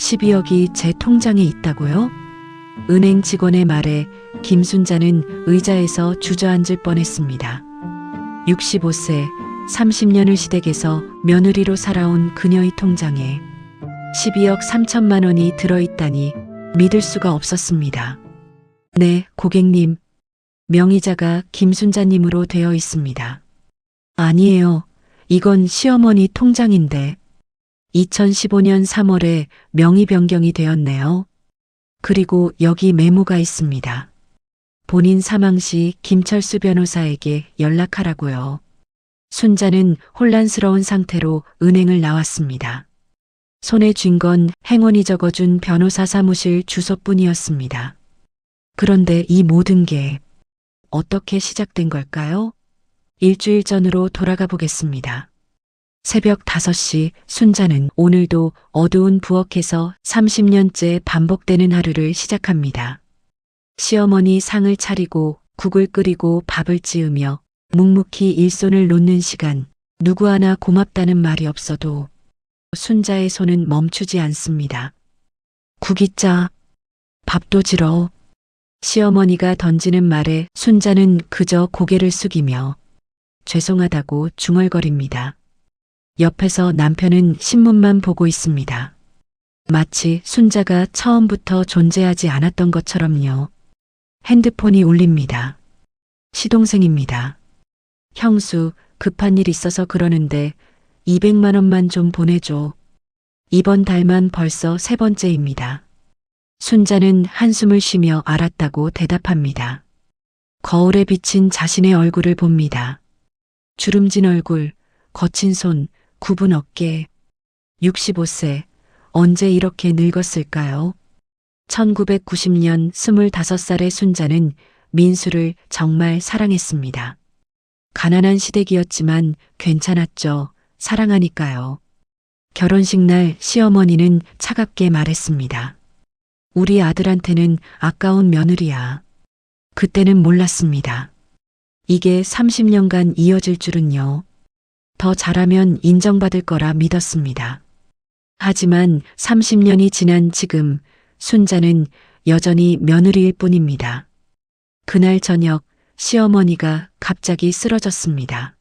12억이 제 통장에 있다고요? 은행 직원의 말에 김순자는 의자에서 주저앉을 뻔했습니다. 65세, 30년을 시댁에서 며느리로 살아온 그녀의 통장에 12억 3천만 원이 들어있다니 믿을 수가 없었습니다. 네, 고객님. 명의자가 김순자님으로 되어 있습니다. 아니에요. 이건 시어머니 통장인데 2015년 3월에 명의 변경이 되었네요. 그리고 여기 메모가 있습니다. 본인 사망 시 김철수 변호사에게 연락하라고요. 순자는 혼란스러운 상태로 은행을 나왔습니다. 손에 쥔 건 행원이 적어준 변호사 사무실 주소뿐이었습니다. 그런데 이 모든 게 어떻게 시작된 걸까요? 일주일 전으로 돌아가 보겠습니다. 새벽 5시 순자는 오늘도 어두운 부엌에서 30년째 반복되는 하루를 시작합니다. 시어머니 상을 차리고 국을 끓이고 밥을 지으며 묵묵히 일손을 놓는 시간, 누구 하나 고맙다는 말이 없어도 순자의 손은 멈추지 않습니다. 국이 짜, 밥도 지러. 시어머니가 던지는 말에 순자는 그저 고개를 숙이며 죄송하다고 중얼거립니다. 옆에서 남편은 신문만 보고 있습니다. 마치 순자가 처음부터 존재하지 않았던 것처럼요. 핸드폰이 울립니다. 시동생입니다. 형수, 급한 일 있어서 그러는데 200만 원만 좀 보내줘. 이번 달만 벌써 3번째입니다. 순자는 한숨을 쉬며 알았다고 대답합니다. 거울에 비친 자신의 얼굴을 봅니다. 주름진 얼굴, 거친 손, 굽은 어깨. 65세, 언제 이렇게 늙었을까요? 1990년 25살의 순자는 민수를 정말 사랑했습니다. 가난한 시댁이었지만 괜찮았죠. 사랑하니까요. 결혼식 날 시어머니는 차갑게 말했습니다. 우리 아들한테는 아까운 며느리야. 그때는 몰랐습니다. 이게 30년간 이어질 줄은요. 더 잘하면 인정받을 거라 믿었습니다. 하지만 30년이 지난 지금 순자는 여전히 며느리일 뿐입니다. 그날 저녁 시어머니가 갑자기 쓰러졌습니다.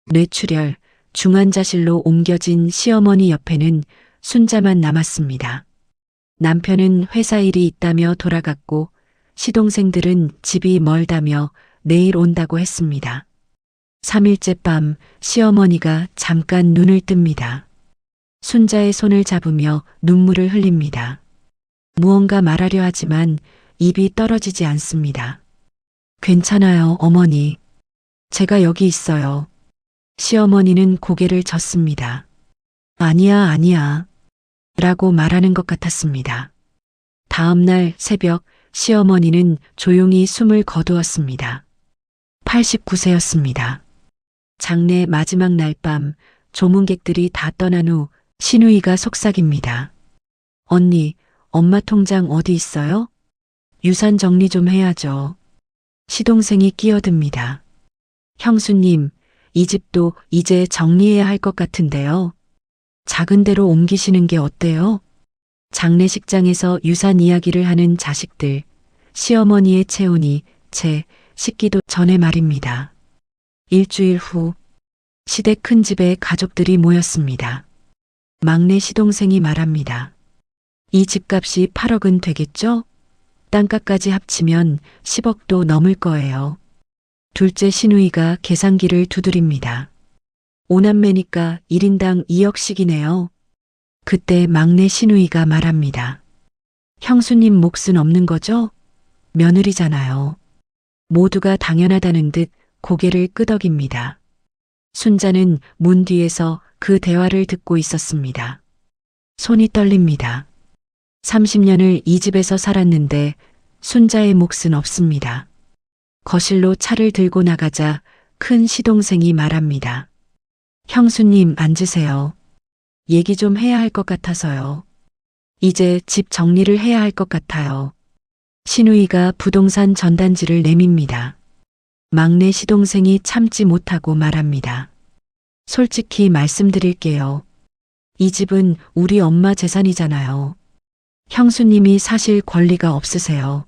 뇌출혈, 중환자실로 옮겨진 시어머니 옆에는 순자만 남았습니다. 남편은 회사 일이 있다며 돌아갔고 시동생들은 집이 멀다며 내일 온다고 했습니다. 3일째 밤 시어머니가 잠깐 눈을 뜹니다. 순자의 손을 잡으며 눈물을 흘립니다. 무언가 말하려 하지만 입이 떨어지지 않습니다. 괜찮아요, 어머니. 제가 여기 있어요. 시어머니는 고개를 젓습니다. 아니야, 아니야. 라고 말하는 것 같았습니다. 다음 날 새벽 시어머니는 조용히 숨을 거두었습니다. 89세였습니다. 장례 마지막 날 밤 조문객들이 다 떠난 후 시누이가 속삭입니다. 언니, 엄마 통장 어디 있어요? 유산 정리 좀 해야죠. 시동생이 끼어듭니다. 형수님, 이 집도 이제 정리해야 할 것 같은데요. 작은 데로 옮기시는 게 어때요? 장례식장에서 유산 이야기를 하는 자식들, 시어머니의 체온이 제 식기도 전에 말입니다. 일주일 후 시댁 큰 집에 가족들이 모였습니다. 막내 시동생이 말합니다. 이 집값이 8억은 되겠죠? 땅값까지 합치면 10억도 넘을 거예요. 둘째 시누이가 계산기를 두드립니다. 5남매니까 1인당 2억씩이네요. 그때 막내 시누이가 말합니다. 형수님 몫은 없는 거죠? 며느리잖아요. 모두가 당연하다는 듯 고개를 끄덕입니다. 순자는 문 뒤에서 그 대화를 듣고 있었습니다. 손이 떨립니다. 30년을 이 집에서 살았는데 순자의 몫은 없습니다. 거실로 차를 들고 나가자 큰 시동생이 말합니다. 형수님 앉으세요. 얘기 좀 해야 할 것 같아서요. 이제 집 정리를 해야 할 것 같아요. 시누이가 부동산 전단지를 내밉니다. 막내 시동생이 참지 못하고 말합니다. 솔직히 말씀드릴게요. 이 집은 우리 엄마 재산이잖아요. 형수님이 사실 권리가 없으세요.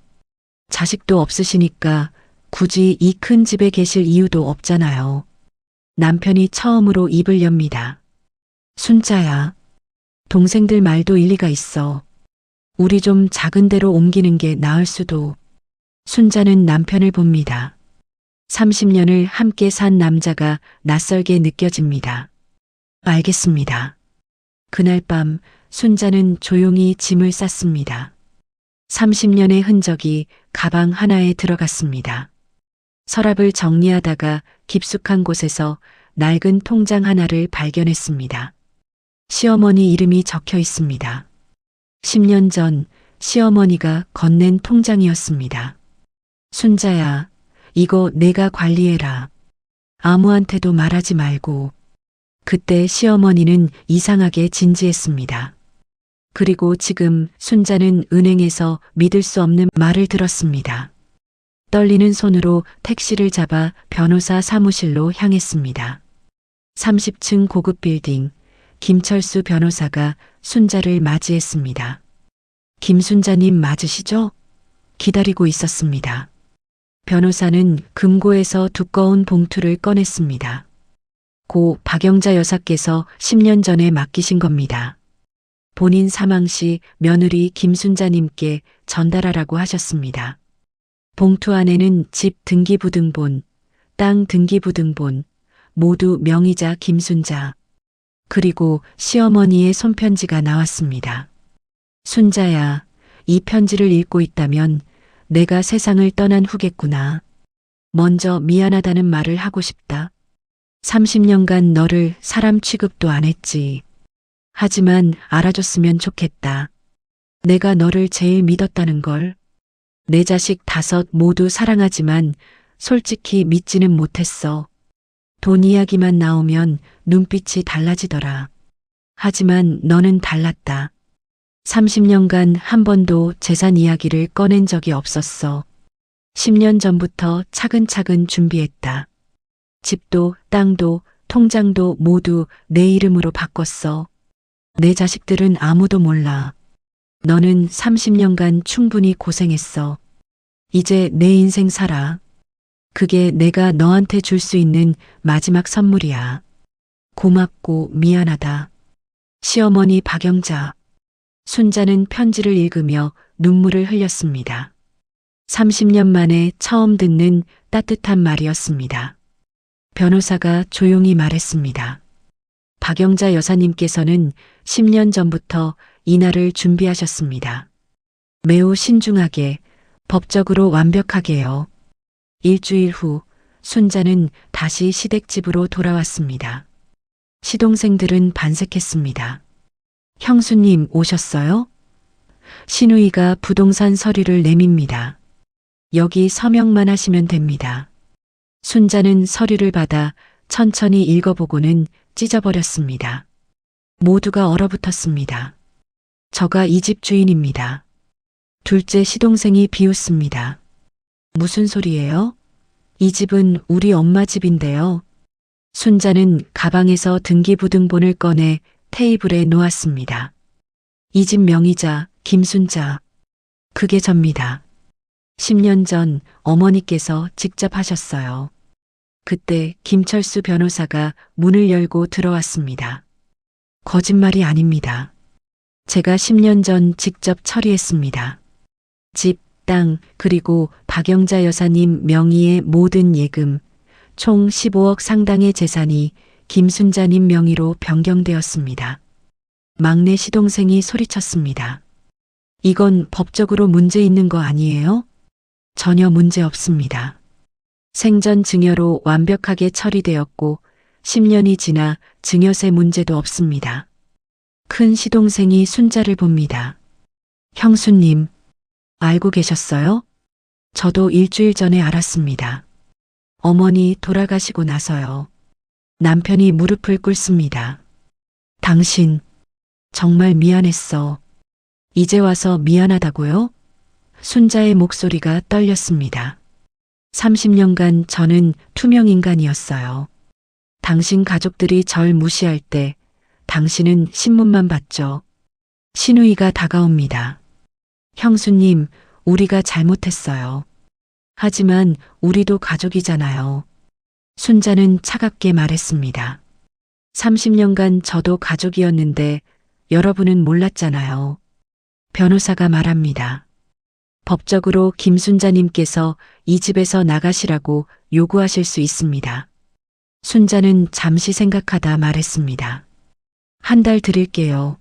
자식도 없으시니까 굳이 이 큰 집에 계실 이유도 없잖아요. 남편이 처음으로 입을 엽니다. 순자야, 동생들 말도 일리가 있어. 우리 좀 작은 데로 옮기는 게 나을 수도. 순자는 남편을 봅니다. 30년을 함께 산 남자가 낯설게 느껴집니다. 알겠습니다. 그날 밤 순자는 조용히 짐을 쌌습니다. 30년의 흔적이 가방 하나에 들어갔습니다. 서랍을 정리하다가 깊숙한 곳에서 낡은 통장 하나를 발견했습니다. 시어머니 이름이 적혀 있습니다. 10년 전 시어머니가 건넨 통장이었습니다. 순자야, 이거 내가 관리해라. 아무한테도 말하지 말고. 그때 시어머니는 이상하게 진지했습니다. 그리고 지금 순자는 은행에서 믿을 수 없는 말을 들었습니다. 떨리는 손으로 택시를 잡아 변호사 사무실로 향했습니다. 30층 고급 빌딩, 김철수 변호사가 순자를 맞이했습니다. 김순자님 맞으시죠? 기다리고 있었습니다. 변호사는 금고에서 두꺼운 봉투를 꺼냈습니다. 고 박영자 여사께서 10년 전에 맡기신 겁니다. 본인 사망 시 며느리 김순자님께 전달하라고 하셨습니다. 봉투 안에는 집 등기부등본, 땅 등기부등본, 모두 명의자 김순자, 그리고 시어머니의 손편지가 나왔습니다. 순자야, 이 편지를 읽고 있다면 내가 세상을 떠난 후겠구나. 먼저 미안하다는 말을 하고 싶다. 30년간 너를 사람 취급도 안 했지. 하지만 알아줬으면 좋겠다. 내가 너를 제일 믿었다는 걸. 내 자식 5 모두 사랑하지만 솔직히 믿지는 못했어. 돈 이야기만 나오면 눈빛이 달라지더라. 하지만 너는 달랐다. 30년간 한 번도 재산 이야기를 꺼낸 적이 없었어. 10년 전부터 차근차근 준비했다. 집도 땅도 통장도 모두 내 이름으로 바꿨어. 내 자식들은 아무도 몰라. 너는 30년간 충분히 고생했어. 이제 내 인생 살아. 그게 내가 너한테 줄 수 있는 마지막 선물이야. 고맙고 미안하다. 시어머니 박영자. 순자는 편지를 읽으며 눈물을 흘렸습니다. 30년 만에 처음 듣는 따뜻한 말이었습니다. 변호사가 조용히 말했습니다. 박영자 여사님께서는 10년 전부터 이날을 준비하셨습니다. 매우 신중하게, 법적으로 완벽하게요. 일주일 후 순자는 다시 시댁집으로 돌아왔습니다. 시동생들은 반색했습니다. 형수님 오셨어요? 시누이가 부동산 서류를 내밉니다. 여기 서명만 하시면 됩니다. 순자는 서류를 받아 천천히 읽어보고는 찢어버렸습니다. 모두가 얼어붙었습니다. 저가 이 집 주인입니다. 둘째 시동생이 비웃습니다. 무슨 소리예요? 이 집은 우리 엄마 집인데요. 순자는 가방에서 등기부등본을 꺼내 테이블에 놓았습니다. 이 집 명의자 김순자. 그게 접니다. 10년 전 어머니께서 직접 하셨어요. 그때 김철수 변호사가 문을 열고 들어왔습니다. 거짓말이 아닙니다. 제가 10년 전 직접 처리했습니다. 집, 땅, 그리고 박영자 여사님 명의의 모든 예금, 총 15억 상당의 재산이 김순자님 명의로 변경되었습니다. 막내 시동생이 소리쳤습니다. 이건 법적으로 문제 있는 거 아니에요? 전혀 문제 없습니다. 생전 증여로 완벽하게 처리되었고 10년이 지나 증여세 문제도 없습니다. 큰 시동생이 순자를 봅니다. 형수님, 알고 계셨어요? 저도 일주일 전에 알았습니다. 어머니 돌아가시고 나서요. 남편이 무릎을 꿇습니다. 당신, 정말 미안했어. 이제 와서 미안하다고요? 순자의 목소리가 떨렸습니다. 30년간 저는 투명 인간이었어요. 당신 가족들이 절 무시할 때 당신은 신문만 봤죠. 시누이가 다가옵니다. 형수님, 우리가 잘못했어요. 하지만 우리도 가족이잖아요. 순자는 차갑게 말했습니다. 30년간 저도 가족이었는데 여러분은 몰랐잖아요. 변호사가 말합니다. 법적으로 김순자님께서 이 집에서 나가시라고 요구하실 수 있습니다. 순자는 잠시 생각하다 말했습니다. 한 달 드릴게요.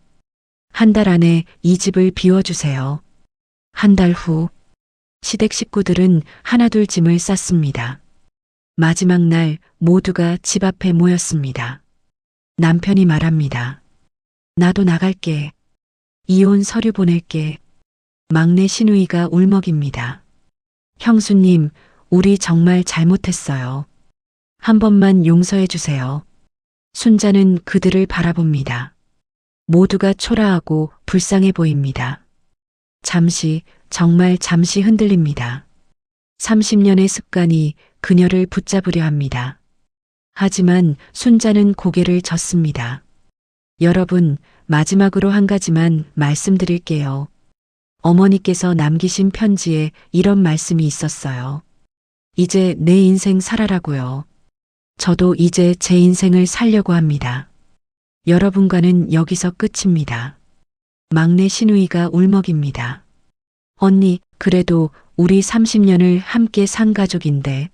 한 달 안에 이 집을 비워주세요. 한 달 후, 시댁 식구들은 하나둘 짐을 쌌습니다. 마지막 날 모두가 집 앞에 모였습니다. 남편이 말합니다. 나도 나갈게. 이혼 서류 보낼게. 막내 시누이가 울먹입니다. 형수님, 우리 정말 잘못했어요. 한 번만 용서해 주세요. 순자는 그들을 바라봅니다. 모두가 초라하고 불쌍해 보입니다. 잠시, 정말 잠시 흔들립니다. 30년의 습관이 그녀를 붙잡으려 합니다. 하지만 순자는 고개를 젓습니다. 여러분, 마지막으로 한 가지만 말씀드릴게요. 어머니께서 남기신 편지에 이런 말씀이 있었어요. 이제 내 인생 살아라고요. 저도 이제 제 인생을 살려고 합니다. 여러분과는 여기서 끝입니다. 막내 시누이가 울먹입니다. 언니, 그래도 우리 30년을 함께 산 가족인데.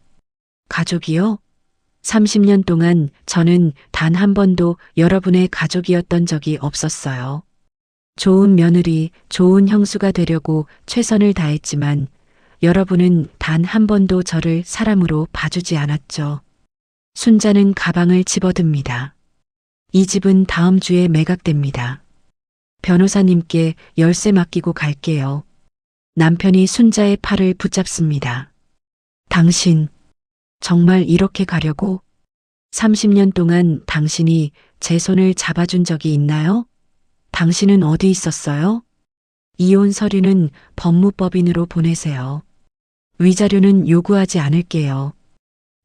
가족이요? 30년 동안 저는 단 한 번도 여러분의 가족이었던 적이 없었어요. 좋은 며느리, 좋은 형수가 되려고 최선을 다했지만 여러분은 단 한 번도 저를 사람으로 봐주지 않았죠. 순자는 가방을 집어듭니다. 이 집은 다음 주에 매각됩니다. 변호사님께 열쇠 맡기고 갈게요. 남편이 순자의 팔을 붙잡습니다. 당신, 정말 이렇게 가려고? 30년 동안 당신이 제 손을 잡아준 적이 있나요? 당신은 어디 있었어요? 이혼 서류는 법무법인으로 보내세요. 위자료는 요구하지 않을게요.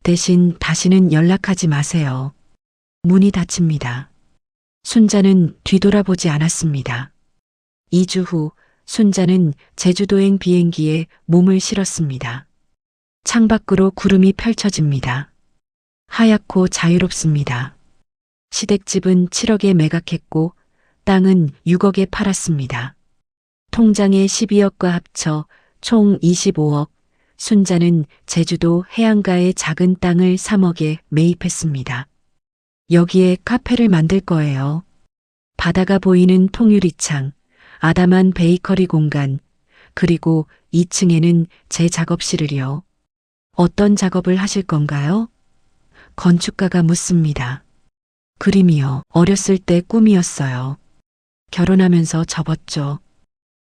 대신 다시는 연락하지 마세요. 문이 닫힙니다. 순자는 뒤돌아보지 않았습니다. 2주 후 순자는 제주도행 비행기에 몸을 실었습니다. 창밖으로 구름이 펼쳐집니다. 하얗고 자유롭습니다. 시댁집은 7억에 매각했고 땅은 6억에 팔았습니다. 통장의 12억과 합쳐 총 25억. 순자는 제주도 해안가의 작은 땅을 3억에 매입했습니다. 여기에 카페를 만들 거예요. 바다가 보이는 통유리창, 아담한 베이커리 공간, 그리고 2층에는 제 작업실을요. 어떤 작업을 하실 건가요? 건축가가 묻습니다. 그림이요. 어렸을 때 꿈이었어요. 결혼하면서 접었죠.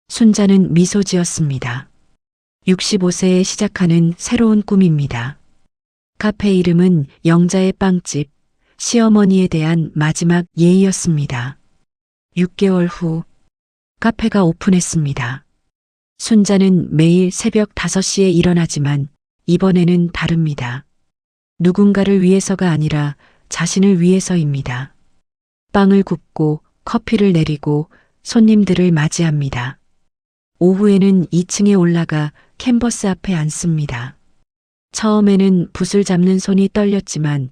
순자는 미소 지었습니다. 65세에 시작하는 새로운 꿈입니다. 카페 이름은 영자의 빵집, 시어머니에 대한 마지막 예의였습니다. 6개월 후 카페가 오픈했습니다. 순자는 매일 새벽 5시에 일어나지만 이번에는 다릅니다. 누군가를 위해서가 아니라 자신을 위해서입니다. 빵을 굽고 커피를 내리고 손님들을 맞이합니다. 오후에는 2층에 올라가 캔버스 앞에 앉습니다. 처음에는 붓을 잡는 손이 떨렸지만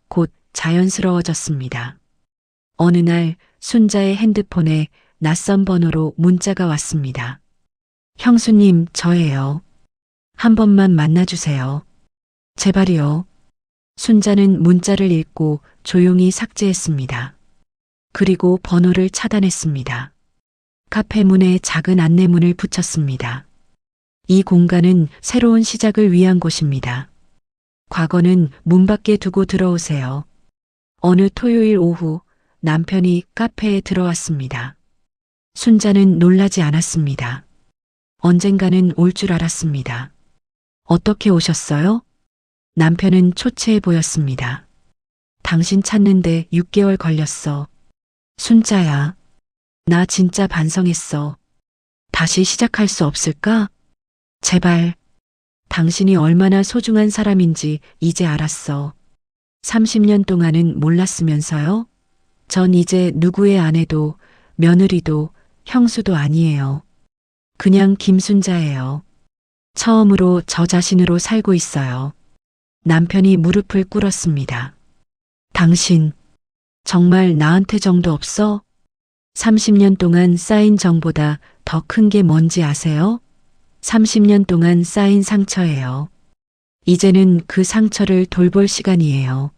곧 자연스러워졌습니다. 어느 날 순자의 핸드폰에 낯선 번호로 문자가 왔습니다. 형수님, 저예요. 한 번만 만나주세요. 제발이요. 순자는 문자를 읽고 조용히 삭제했습니다. 그리고 번호를 차단했습니다. 카페 문에 작은 안내문을 붙였습니다. 이 공간은 새로운 시작을 위한 곳입니다. 과거는 문 밖에 두고 들어오세요. 어느 토요일 오후 남편이 카페에 들어왔습니다. 순자는 놀라지 않았습니다. 언젠가는 올 줄 알았습니다. 어떻게 오셨어요? 남편은 초췌해 보였습니다. 당신 찾는데 6개월 걸렸어. 순자야, 나 진짜 반성했어. 다시 시작할 수 없을까? 제발. 당신이 얼마나 소중한 사람인지 이제 알았어. 30년 동안은 몰랐으면서요? 전 이제 누구의 아내도 며느리도 형수도 아니에요. 그냥 김순자예요. 처음으로 저 자신으로 살고 있어요. 남편이 무릎을 꿇었습니다. 당신, 정말 나한테 정도 없어? 30년 동안 쌓인 정보다 더 큰 게 뭔지 아세요? 30년 동안 쌓인 상처예요. 이제는 그 상처를 돌볼 시간이에요.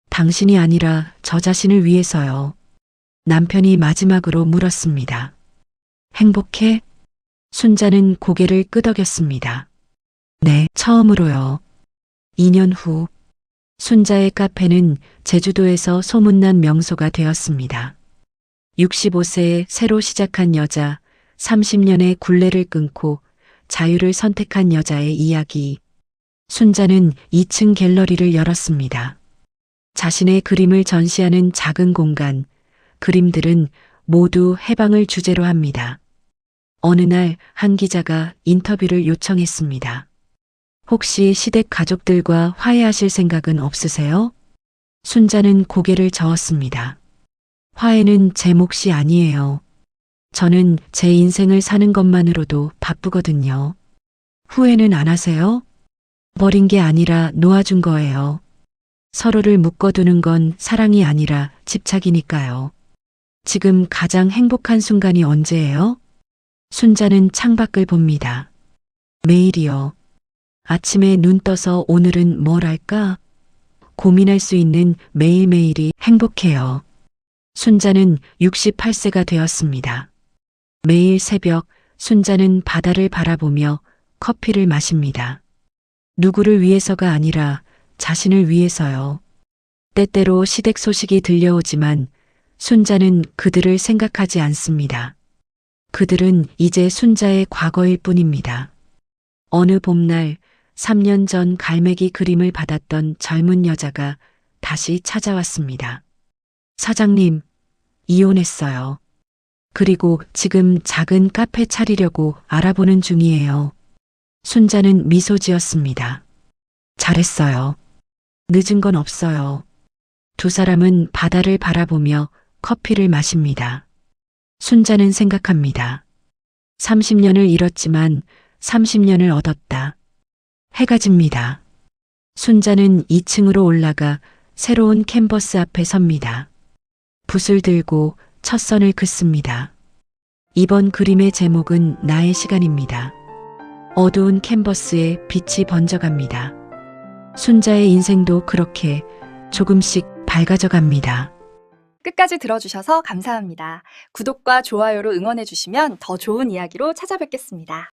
당신이 아니라 저 자신을 위해서요. 남편이 마지막으로 물었습니다. 행복해? 순자는 고개를 끄덕였습니다. 네, 처음으로요. 2년 후, 순자의 카페는 제주도에서 소문난 명소가 되었습니다. 65세에 새로 시작한 여자, 30년의 굴레를 끊고 자유를 선택한 여자의 이야기. 순자는 2층 갤러리를 열었습니다. 자신의 그림을 전시하는 작은 공간, 그림들은 모두 해방을 주제로 합니다. 어느 날 한 기자가 인터뷰를 요청했습니다. 혹시 시댁 가족들과 화해하실 생각은 없으세요? 순자는 고개를 저었습니다. 화해는 제 몫이 아니에요. 저는 제 인생을 사는 것만으로도 바쁘거든요. 후회는 안 하세요? 버린 게 아니라 놓아준 거예요. 서로를 묶어두는 건 사랑이 아니라 집착이니까요. 지금 가장 행복한 순간이 언제예요? 순자는 창밖을 봅니다. 매일이요. 아침에 눈 떠서 오늘은 뭘 할까? 고민할 수 있는 매일매일이 행복해요. 순자는 68세가 되었습니다. 매일 새벽 순자는 바다를 바라보며 커피를 마십니다. 누구를 위해서가 아니라 자신을 위해서요. 때때로 시댁 소식이 들려오지만 순자는 그들을 생각하지 않습니다. 그들은 이제 순자의 과거일 뿐입니다. 어느 봄날 3년 전 갈매기 그림을 받았던 젊은 여자가 다시 찾아왔습니다. 사장님, 이혼했어요. 그리고 지금 작은 카페 차리려고 알아보는 중이에요. 순자는 미소 지었습니다. 잘했어요. 늦은 건 없어요. 두 사람은 바다를 바라보며 커피를 마십니다. 순자는 생각합니다. 30년을 잃었지만 30년을 얻었다. 해가 집니다. 순자는 2층으로 올라가 새로운 캔버스 앞에 섭니다. 붓을 들고 첫 선을 긋습니다. 이번 그림의 제목은 나의 시간입니다. 어두운 캔버스에 빛이 번져갑니다. 순자의 인생도 그렇게 조금씩 밝아져 갑니다. 끝까지 들어주셔서 감사합니다. 구독과 좋아요로 응원해주시면 더 좋은 이야기로 찾아뵙겠습니다.